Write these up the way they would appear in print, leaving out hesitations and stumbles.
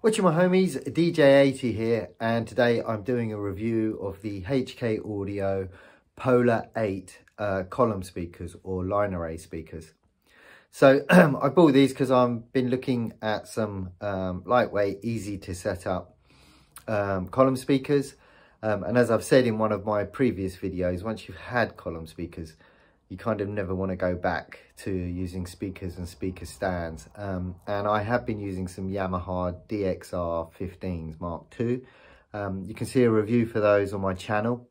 What's my homies, DJ80 here, and today I'm doing a review of the HK Audio Polar 8 column speakers or line array speakers. So I bought these because I've been looking at some lightweight, easy to set up column speakers. And as I've said in one of my previous videos, once you've had column speakers, you kind of never want to go back to using speakers and speaker stands. And I have been using some Yamaha DXR 15s Mark II. You can see a review for those on my channel.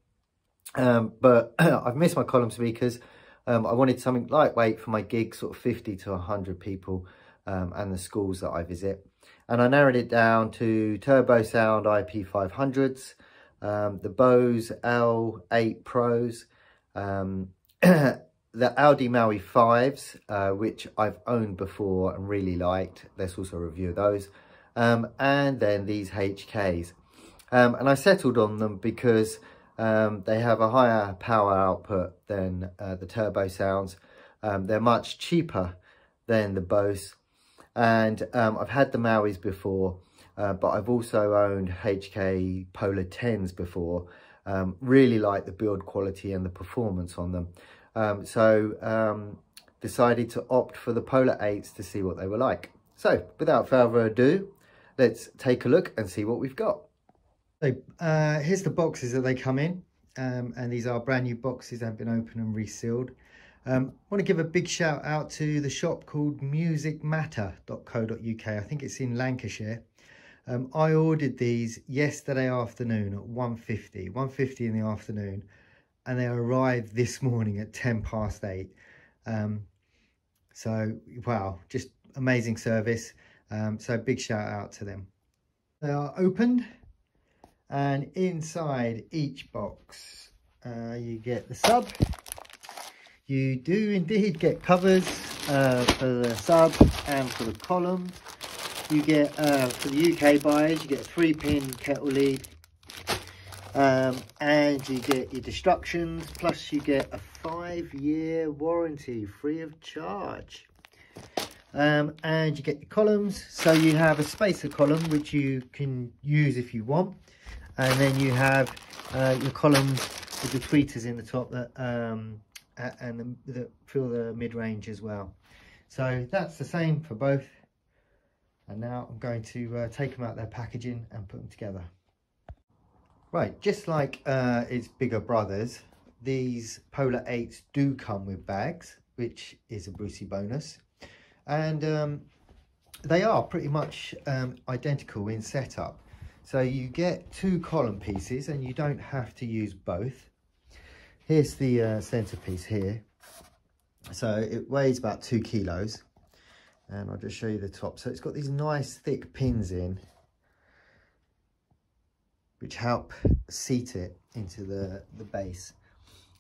But I've missed my column speakers. I wanted something lightweight for my gigs, sort of 50 to 100 people and the schools that I visit. And I narrowed it down to Turbo Sound IP500s, the Bose L8 Pros, the Audi Maui 5s, which I've owned before and really liked. There's also a review of those. And then these HKs. And I settled on them because they have a higher power output than the Turbo Sounds. They're much cheaper than the Bose. And I've had the Mauis before, but I've also owned HK Polar 10s before. Really like the build quality and the performance on them. So decided to opt for the Polar 8s to see what they were like. So without further ado, let's take a look and see what we've got. So here's the boxes that they come in, and these are brand new boxes that have been opened and resealed. I want to give a big shout out to the shop called musicmatter.co.uk. I think it's in Lancashire. I ordered these yesterday afternoon at 1:50 in the afternoon, and they arrived this morning at 8:10. So wow, just amazing service. So big shout out to them. They are opened, and inside each box you get the sub. You do indeed get covers for the sub and for the column. You get, for the UK buyers, you get a 3-pin kettle lead, and you get your destructions, plus you get a 5-year warranty free of charge. And you get your columns, so you have a spacer column which you can use if you want, and then you have your columns with the tweeters in the top that and that fill the mid-range as well. So that's the same for both. And now I'm going to take them out their packaging and put them together. Right, just like its bigger brothers, these Polar 8s do come with bags, which is a Brucey bonus. And they are pretty much identical in setup. So you get 2 column pieces and you don't have to use both. Here's the centerpiece here. So it weighs about 2 kilos. And I'll just show you the top. So it's got these nice thick pins in, which help seat it into the base.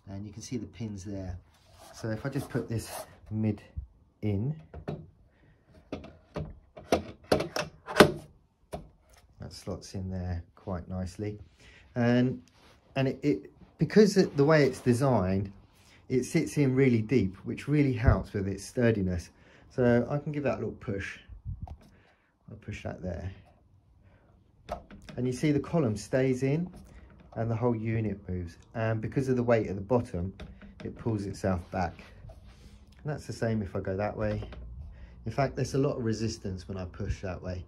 And you can see the pins there. So if I just put this mid in, that slots in there quite nicely. And it because the way it's designed, it sits in really deep, which really helps with its sturdiness. So I can give that a little push. I'll push that there. And you see the column stays in and the whole unit moves. And because of the weight at the bottom, it pulls itself back. And that's the same if I go that way. In fact, there's a lot of resistance when I push that way.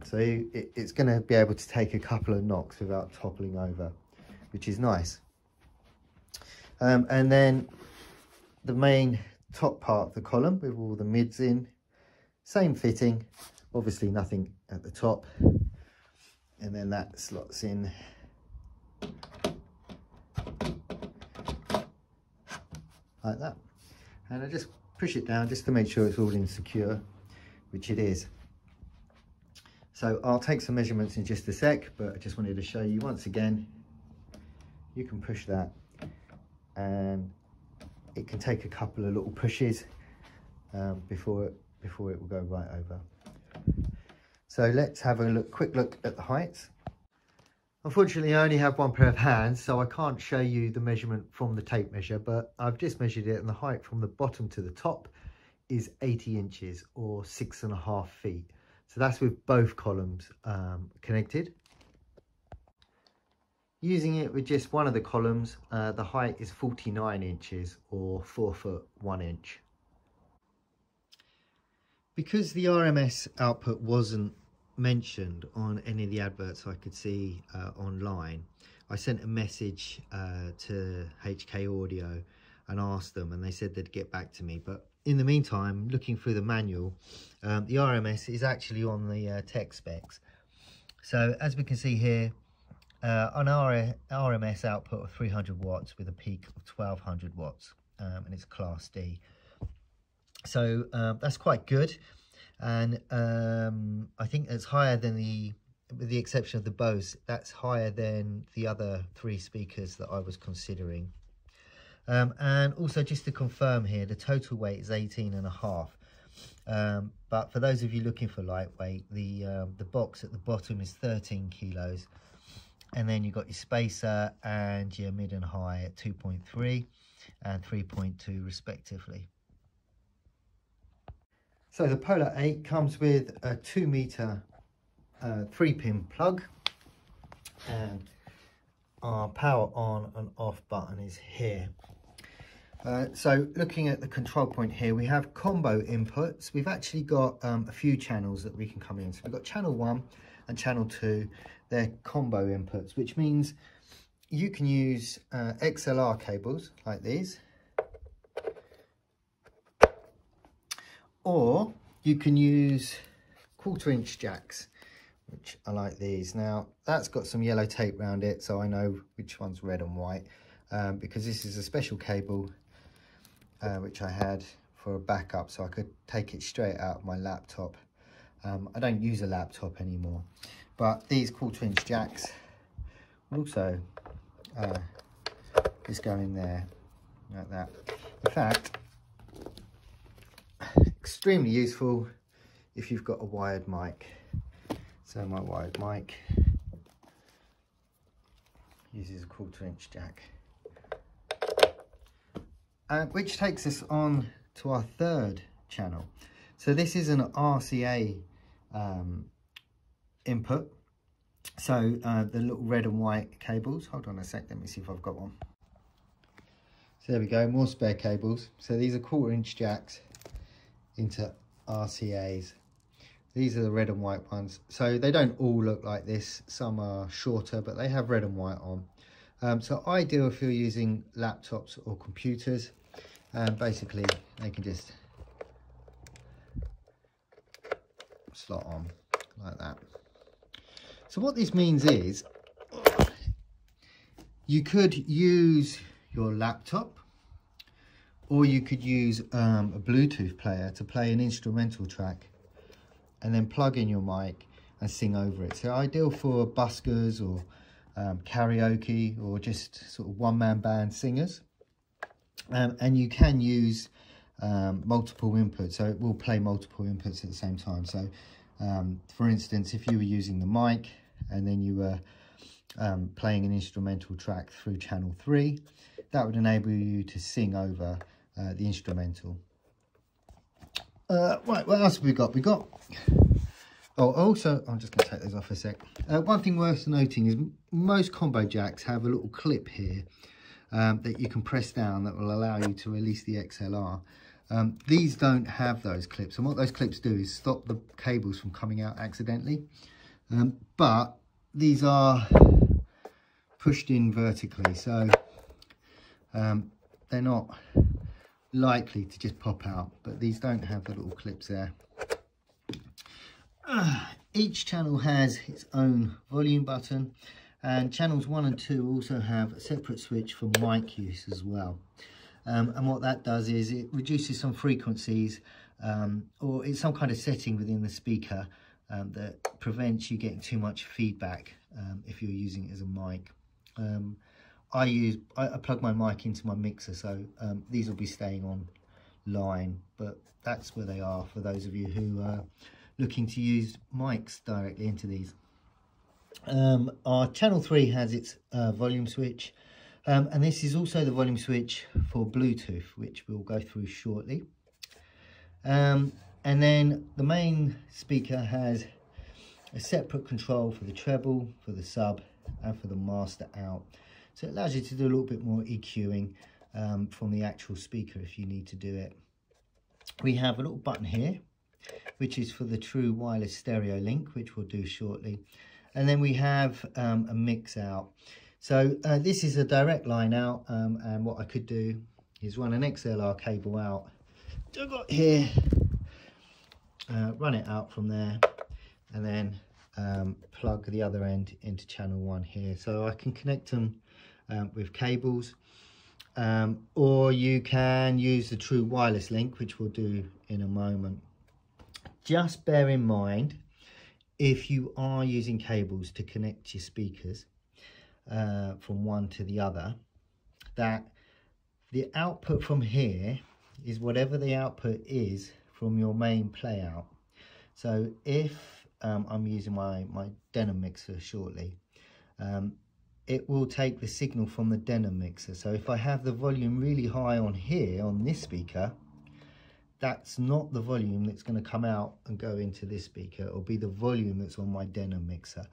So it's going to be able to take a couple of knocks without toppling over, which is nice. And then the main top part of the column with all the mids in, same fitting, obviously nothing at the top, and then that slots in like that. And I just push it down just to make sure it's all in secure, which it is. So I'll take some measurements in just a sec, but I just wanted to show you once again, you can push that and it can take a couple of little pushes before it will go right over. So let's have a quick look at the heights. Unfortunately, I only have one pair of hands, so I can't show you the measurement from the tape measure, but I've just measured it, and the height from the bottom to the top is 80 inches or 6.5 feet. So that's with both columns connected. Using it with just one of the columns, the height is 49 inches or 4 foot 1 inch. Because the RMS output wasn't mentioned on any of the adverts I could see online, I sent a message to HK Audio and asked them, and they said they'd get back to me. But in the meantime, looking through the manual, the RMS is actually on the tech specs. So as we can see here, an RMS output of 300 watts with a peak of 1200 watts, and it's class D. So that's quite good, and I think it's higher than with the exception of the Bose, that's higher than the other 3 speakers that I was considering. And also, just to confirm here, the total weight is 18.5. But for those of you looking for lightweight, the box at the bottom is 13 kilos. And then you've got your spacer and your mid and high at 2.3 and 3.2 respectively. So the Polar 8 comes with a 2 meter 3-pin plug, and our power on and off button is here. So looking at the control point here, we have combo inputs. We've actually got a few channels that we can come in. So we've got channel 1 and channel 2. They're combo inputs, which means you can use XLR cables like these, or you can use 1/4 inch jacks, which I like these. Now that's got some yellow tape around it, so I know which one's red and white, because this is a special cable which I had for a backup, so I could take it straight out of my laptop. I don't use a laptop anymore, but these 1/4 inch jacks will also just go in there like that. In fact, extremely useful if you've got a wired mic. So my wired mic uses a 1/4 inch jack, which takes us on to our 3rd channel. So this is an RCA input. So the little red and white cables, hold on a sec, let me see if I've got one. So there we go, more spare cables. So these are 1/4 inch jacks into RCAs. These are the red and white ones. So they don't all look like this. Some are shorter, but they have red and white on. So ideal if you're using laptops or computers. Basically, they can just slot on like that. So what this means is you could use your laptop, or you could use a Bluetooth player to play an instrumental track and then plug in your mic and sing over it. So ideal for buskers or karaoke, or just sort of one-man band singers. And you can use multiple inputs, so it will play multiple inputs at the same time. So for instance, if you were using the mic and then you were playing an instrumental track through channel 3, that would enable you to sing over the instrumental. Right, what else have we got? Oh, also, I'm just going to take those off a sec. One thing worth noting is most combo jacks have a little clip here that you can press down that will allow you to release the XLR. These don't have those clips, and what those clips do is stop the cables from coming out accidentally. But these are pushed in vertically, so they're not likely to just pop out, but these don't have the little clips there. Each channel has its own volume button, and channels 1 and 2 also have a separate switch for mic use as well. And what that does is it reduces some frequencies, or it's some kind of setting within the speaker that prevents you getting too much feedback if you're using it as a mic. I plug my mic into my mixer, so these will be staying on line, but that's where they are for those of you who are looking to use mics directly into these. Our channel 3 has its volume switch, and this is also the volume switch for Bluetooth, which we'll go through shortly. And And then the main speaker has a separate control for the treble, for the sub, and for the master out. So it allows you to do a little bit more EQing from the actual speaker if you need to do it. We have a little button here, which is for the true wireless stereo link, which we'll do shortly. And then we have a mix out. So this is a direct line out, and what I could do is run an XLR cable out. I've got here, run it out from there, and then plug the other end into channel 1 here. So I can connect them with cables, or you can use the true wireless link, which we'll do in a moment. Just bear in mind, if you are using cables to connect your speakers from one to the other, that the output from here is whatever the output is from your main play out. So if I'm using my denim mixer shortly, it will take the signal from the denim mixer. So if I have the volume really high on here on this speaker, that's not the volume that's going to come out and go into this speaker. It'll be the volume that's on my denim mixer.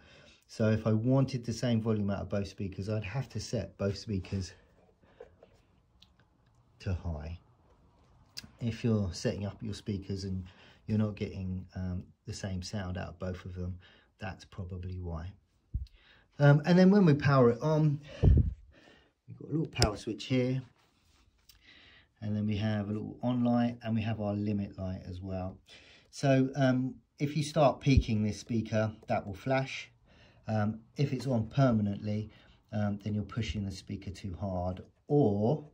So if I wanted the same volume out of both speakers, I'd have to set both speakers to high. If you're setting up your speakers and you're not getting the same sound out of both of them, that's probably why. And then when we power it on, we've got a little power switch here, and then we have a little on light, and we have our limit light as well. So if you start peaking this speaker, that will flash. If it's on permanently, then you're pushing the speaker too hard, or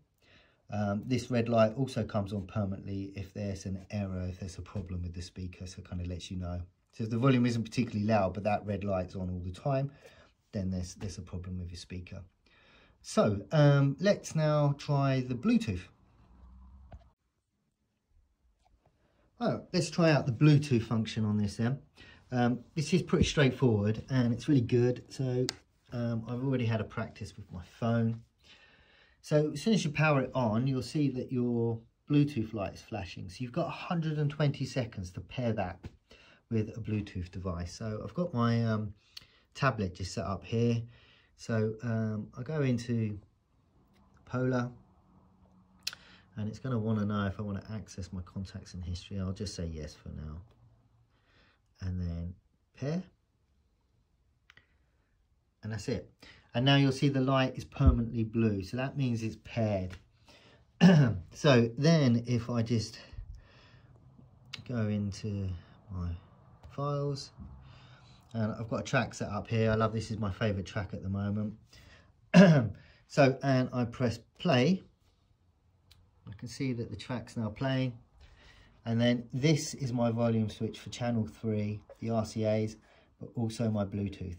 this red light also comes on permanently if there's an error, if there's a problem with the speaker, so it kind of lets you know. So if the volume isn't particularly loud, but that red light's on all the time, then there's a problem with your speaker. So let's now try the Bluetooth. Oh, let's try out the Bluetooth function on this then. This is pretty straightforward and it's really good. So I've already had a practice with my phone. So as soon as you power it on, you'll see that your Bluetooth light is flashing. So you've got 120 seconds to pair that with a Bluetooth device. So I've got my tablet just set up here. So I go into Polar, and it's going to want to know if I want to access my contacts and history. I'll just say yes for now. And then pair. And that's it. And now you'll see the light is permanently blue. So that means it's paired. So then if I just go into my files, and I've got a track set up here. I love this, is my favorite track at the moment. So, and I press play. I can see that the track's now playing. And then this is my volume switch for channel 3, the RCAs, but also my Bluetooth.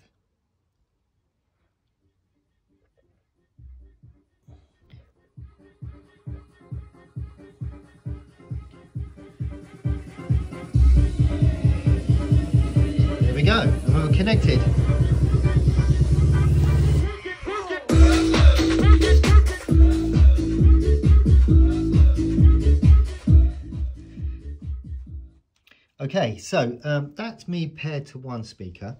There we go, and we're connected. Okay, so that's me paired to one speaker.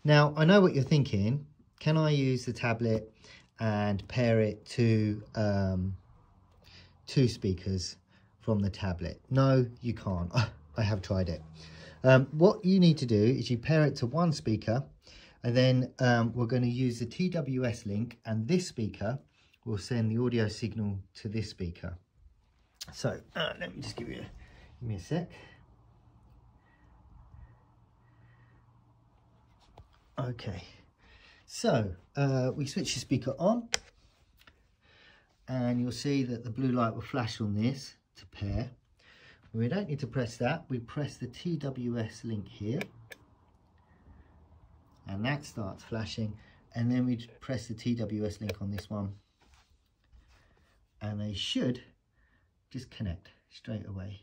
Now, I know what you're thinking. Can I use the tablet and pair it to two speakers from the tablet? No, you can't. I have tried it. What you need to do is you pair it to one speaker, and then we're going to use the TWS link, and this speaker will send the audio signal to this speaker. So let me just give me a sec. Okay, so we switch the speaker on, and you'll see that the blue light will flash on this to pair. We don't need to press that. We press the TWS link here, and that starts flashing, and then we press the TWS link on this one, and they should just connect straight away.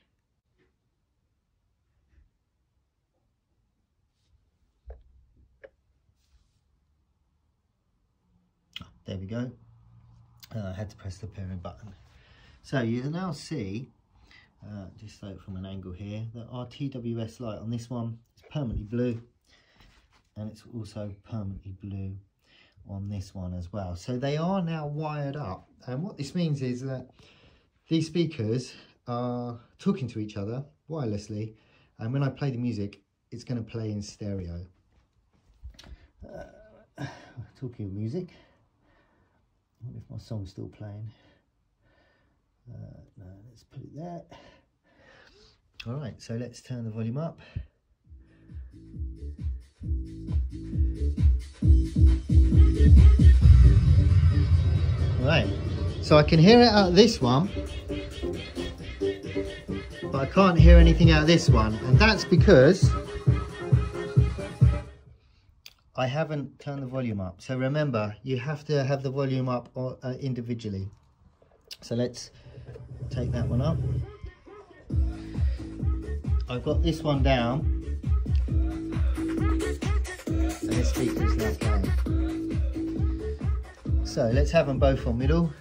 There we go. I had to press the pairing button. So you can now see just so from an angle here, that our TWS light on this one is permanently blue, and it's also permanently blue on this one as well. So they are now wired up, and what this means is that these speakers are talking to each other wirelessly, and when I play the music, it's going to play in stereo. Talking of music, I wonder if my song's still playing. No, let's put it there. All right, so let's turn the volume up. Right, so I can hear it out of this one, but I can't hear anything out of this one, and that's because I haven't turned the volume up. So remember, you have to have the volume up individually. So let's take that one up. I've got this one down, and this speaker is now playing. So let's have them both on middle.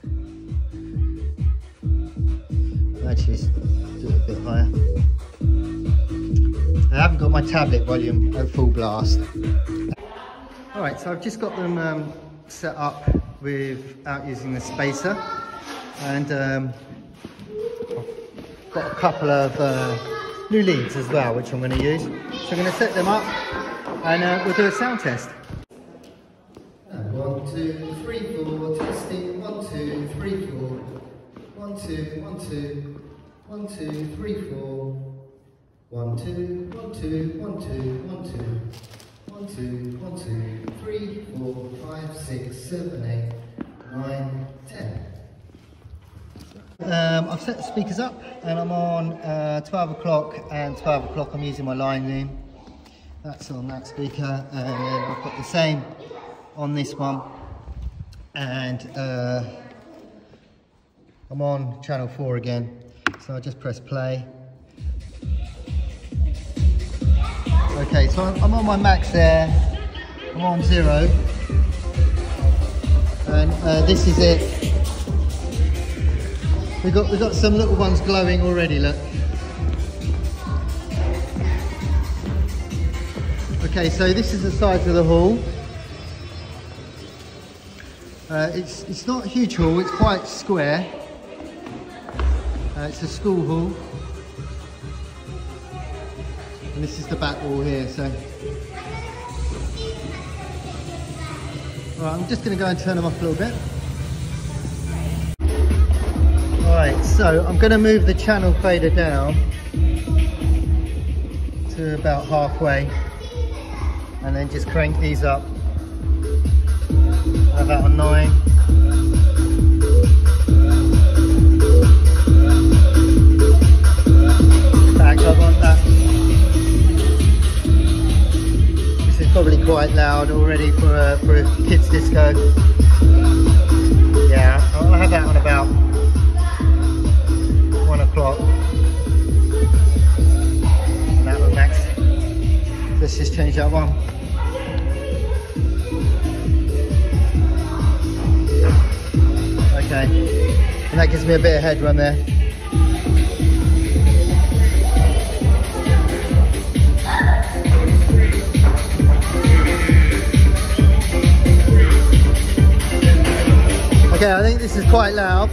Actually, let's do it a bit higher. I haven't got my tablet volume at full blast. Alright, so I've just got them set up without using the spacer, and I've got a couple of new leads as well, which I'm going to use. So I'm going to set them up, and we'll do a sound test. 1, 2, 3, 4, testing. 1, 2, 3, 4. 1, 2, 1, 2, 1, 2, 3, 4. 1, 2, 1, 2, 1, 2, 1, 2. 1, 2, 1, 2, 3, 4, 5, 6, 7, 8, 9, 10. I've set the speakers up, and I'm on 12 o'clock and 12 o'clock. I'm using my line in. That's on that speaker, and then I've got the same on this one, and I'm on channel 4 again. So I just press play. Okay, so I'm on my max there, I'm on 0, and this is it. We've got some little ones glowing already, look. Okay, so this is the size of the hall. It's not a huge hall, it's quite square. It's a school hall. And this is the back wall here, so. Right, I'm just going to go and turn them off a little bit. Alright, so I'm going to move the channel fader down to about halfway, and then just crank these up about a 9. Back, I want that. This is probably quite loud already for a kids disco. Yeah, I'll have that on about 1 o'clock. That one max. Let's just change that one. Okay, and that gives me a bit of headroom there. Okay, I think this is quite loud,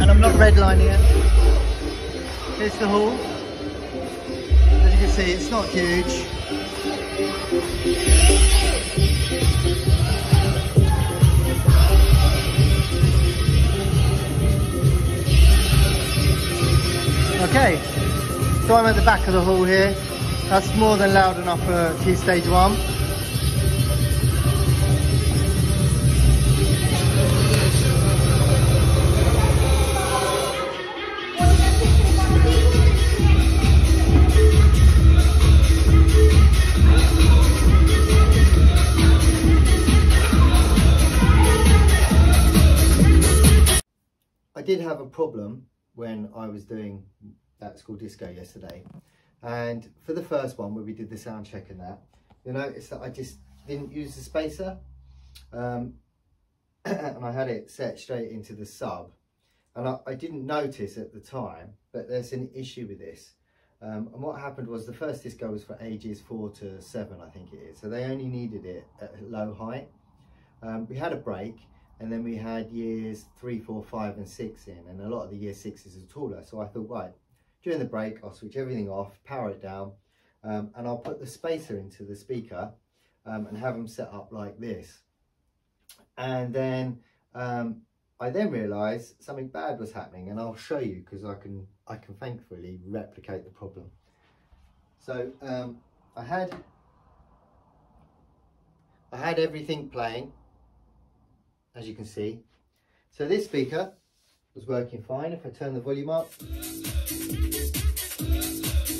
and I'm not redlining it. Here's the hall. As you can see, it's not huge. Okay, so I'm at the back of the hall here. That's more than loud enough for key stage 1. I did have a problem when I was doing that school disco yesterday, and for the first one where we did the sound check and that, you'll notice that I just didn't use the spacer, and I had it set straight into the sub, And I didn't notice at the time, but there's an issue with this. And what happened was the first disco was for ages 4 to 7, I think it is. So they only needed it at low height. We had a break, and then we had years 3, 4, 5 and 6 in, and a lot of the year 6s are taller. So I thought, right, during the break, I'll switch everything off, power it down, and I'll put the spacer into the speaker and have them set up like this. And then I then realised something bad was happening, and I'll show you because I can thankfully replicate the problem. So I had everything playing, as you can see. So this speaker was working fine. If I turn the volume up, you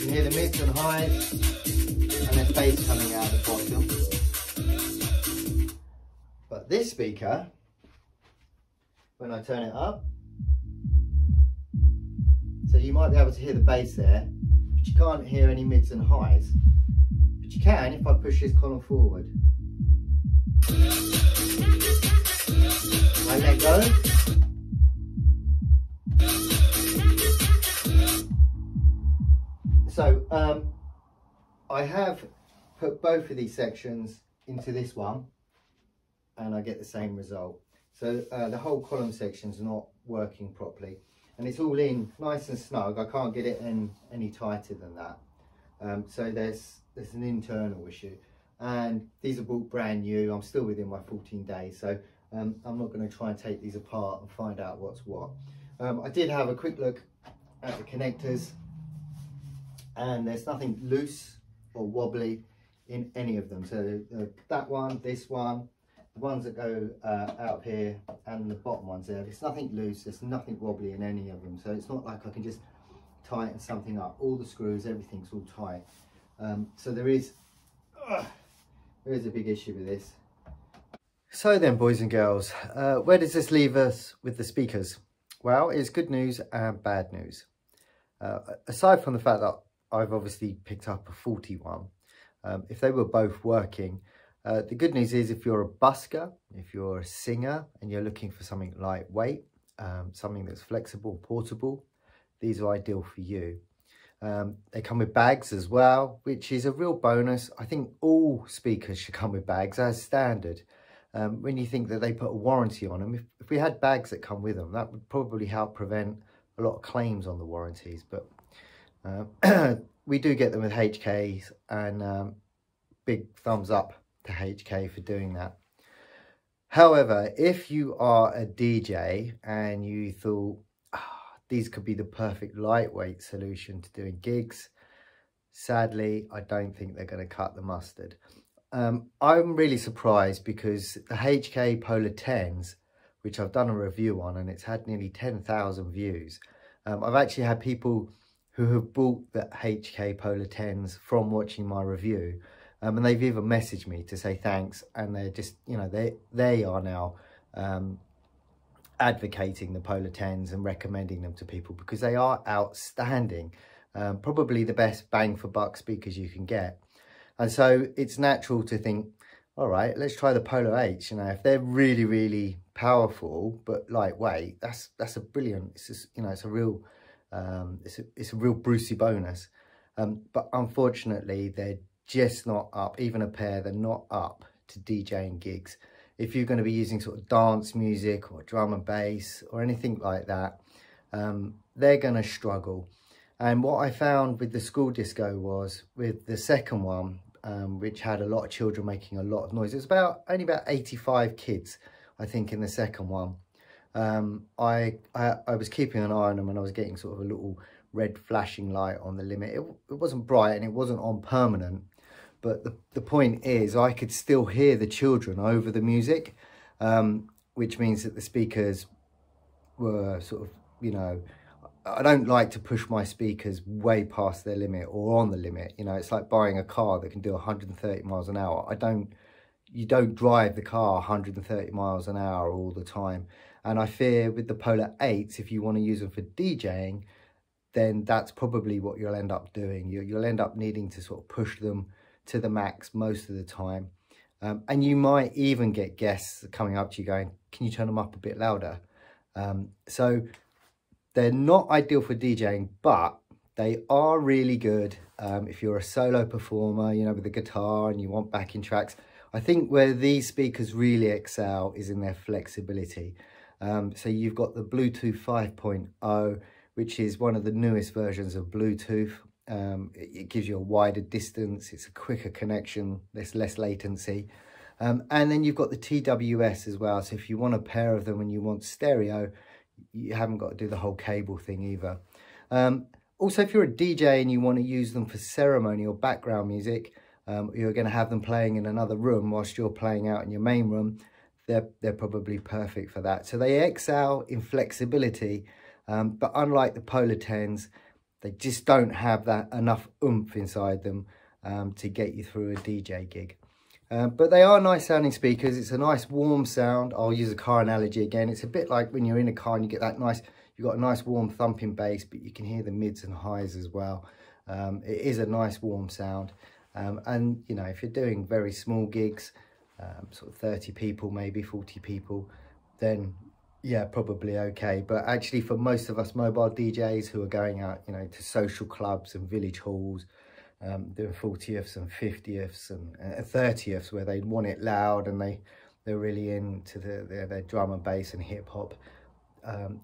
can hear the mids and highs, and there's bass coming out the bottom. But this speaker, when I turn it up, so you might be able to hear the bass there, but you can't hear any mids and highs. But you can if I push this column forward. I let go. So I have put both of these sections into this one, and I get the same result. So the whole column section's not working properly, and it's all in nice and snug. I can't get it in any tighter than that. So there's an internal issue, and these are bought brand new. I'm still within my 14 days, so I'm not going to try and take these apart and find out what's what. I did have a quick look at the connectors, and there's nothing loose or wobbly in any of them. So that one, this one, the ones that go out here, and the bottom ones there, there's nothing loose, there's nothing wobbly in any of them. So it's not like I can just tighten something up. All the screws, everything's all tight. So there is a big issue with this. So then, boys and girls, where does this leave us with the speakers? Well, it's good news and bad news. Aside from the fact that I've obviously picked up a 41, if they were both working, the good news is if you're a busker, if you're a singer and you're looking for something lightweight, something that's flexible, portable, these are ideal for you. They come with bags as well, which is a real bonus. I think all speakers should come with bags as standard. When you think that they put a warranty on them, if we had bags that come with them, that would probably help prevent a lot of claims on the warranties. But we do get them with HKs, and big thumbs up to HK for doing that. However, if you are a DJ and you thought these could be the perfect lightweight solution to doing gigs, sadly, I don't think they're going to cut the mustard. I'm really surprised because the HK Polar 10s, which I've done a review on, and it's had nearly 10,000 views. I've actually had people who have bought the HK Polar 10s from watching my review, and they've even messaged me to say thanks, and they're just, you know, they are now advocating the Polar 10s and recommending them to people because they are outstanding. Probably the best bang for buck speakers you can get. And so it's natural to think, all right, let's try the Polar H. You know, if they're really, really powerful but lightweight, that's a brilliant. It's just, you know, it's a real Brucey bonus. But unfortunately, they're just not up. Even a pair, they're not up to DJing gigs. If you're going to be using sort of dance music or drum and bass or anything like that, they're going to struggle. And what I found with the school disco was with the second one, which had a lot of children making a lot of noise. It was only about 85 kids, I think, in the second one. I was keeping an eye on them, and I was getting sort of a little red flashing light on the limit. It wasn't bright and it wasn't on permanent, but the point is I could still hear the children over the music, which means that the speakers were sort of, you know, I don't like to push my speakers way past their limit or on the limit. You know, it's like buying a car that can do 130 miles an hour. You don't drive the car 130 miles an hour all the time. And I fear with the Polar 8s, if you want to use them for DJing, then that's probably what you'll end up doing. You'll end up needing to sort of push them to the max most of the time. And you might even get guests coming up to you going, can you turn them up a bit louder? So They're not ideal for DJing, but they are really good if you're a solo performer, you know, with a guitar and you want backing tracks. I think where these speakers really excel is in their flexibility. So you've got the Bluetooth 5.0, which is one of the newest versions of Bluetooth. It gives you a wider distance, it's a quicker connection, there's less latency. And then you've got the TWS as well. So if you want a pair of them and you want stereo, you haven't got to do the whole cable thing either. Also, if you're a DJ and you want to use them for ceremony or background music, you're going to have them playing in another room whilst you're playing out in your main room, they're probably perfect for that. So they excel in flexibility, but unlike the Polar 10s, they just don't have that enough oomph inside them to get you through a DJ gig. But they are nice sounding speakers. It's a nice warm sound. I'll use a car analogy again. It's a bit like when you're in a car and you get that nice, you've got a nice warm thumping bass, but you can hear the mids and highs as well. It is a nice warm sound. And you know, if you're doing very small gigs, sort of 30 people, maybe 40 people, then yeah, probably okay. But actually for most of us mobile DJs who are going out, you know, to social clubs and village halls, doing 40ths and 50ths and 30ths where they want it loud and they're really into their drum and bass and hip hop,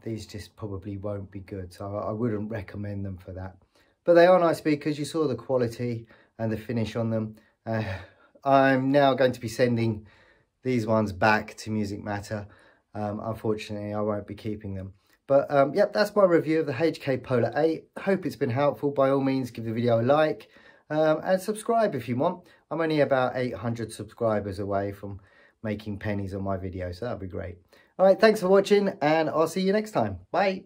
these just probably won't be good. So I wouldn't recommend them for that. But they are nice speakers. You saw the quality and the finish on them. I'm now going to be sending these ones back to Music Matter. Unfortunately, I won't be keeping them. But yep, that's my review of the HK Polar 8. Hope it's been helpful. By all means, give the video a like and subscribe if you want. I'm only about 800 subscribers away from making pennies on my videos, so that'll be great. All right, thanks for watching, and I'll see you next time. Bye.